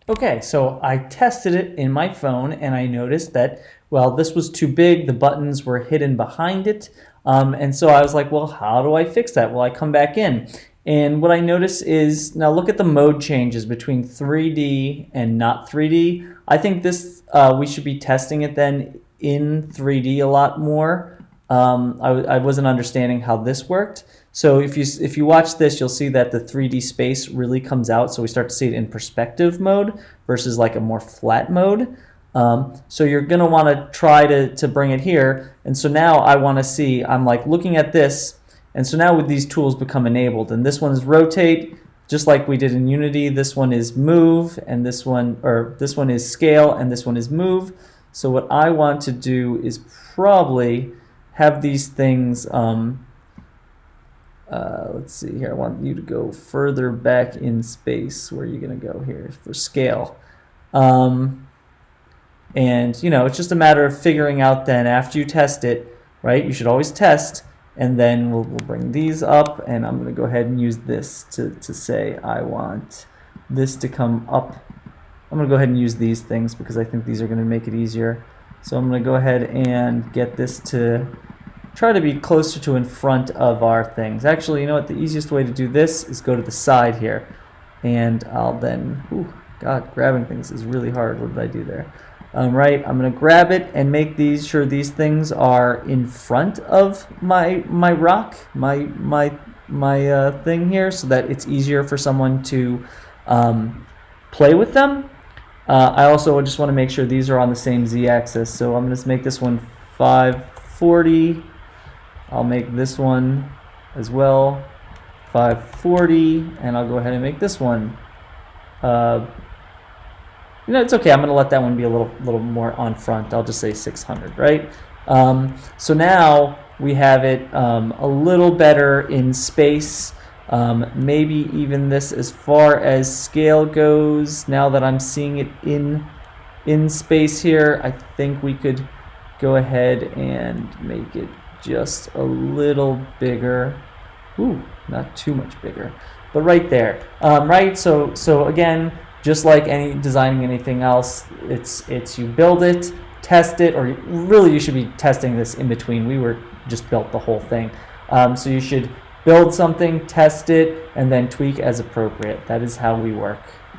Okay, so I tested it in my phone and I noticed that, well, this was too big. The buttons were hidden behind it. And so I was like, well, how do I fix that? Well, I come back in. And what I notice is, now look at the mode changes between 3D and not 3D. I think this, we should be testing it then in 3D a lot more. I wasn't understanding how this worked. So if you watch this, you'll see that the 3D space really comes out. So we start to see it in perspective mode versus like a more flat mode. So you're gonna want to try to bring it here. And so now I want to see. I'm like looking at this, and so now with these tools become enabled. And this one is rotate, just like we did in Unity. This one is move, and this one is scale, and this one is move. So what I want to do is probably have these things. Let's see here. I want you to go further back in space. Where are you going to go here for scale? And you know, it's just a matter of figuring out then after you test it, right? You should always test, and then we'll bring these up, and I'm going to go ahead and use this to say I want this to come up. I'm going to go ahead and use these things because I think these are going to make it easier. So I'm going to go ahead and get this to try to be closer to in front of our things. Actually, you know what? The easiest way to do this is go to the side here. And I'll then, God, grabbing things is really hard. What did I do there? Right, I'm going to grab it and make sure these things are in front of my rock, my thing here, so that it's easier for someone to play with them. I also just want to make sure these are on the same z-axis, so I'm going to make this one 540. I'll make this one as well 540, and I'll go ahead and make this one. You know, it's okay. I'm going to let that one be a little more on front. I'll just say 600, right? So now we have it a little better in space. Maybe even this as far as scale goes. Now that I'm seeing it in space here, I think we could go ahead and make it just a little bigger. Ooh, not too much bigger, but right there. Right. So again, just like designing anything else, it's you build it, test it, or really you should be testing this in between. We were just built the whole thing. So you should build something, test it, and then tweak as appropriate. That is how we work.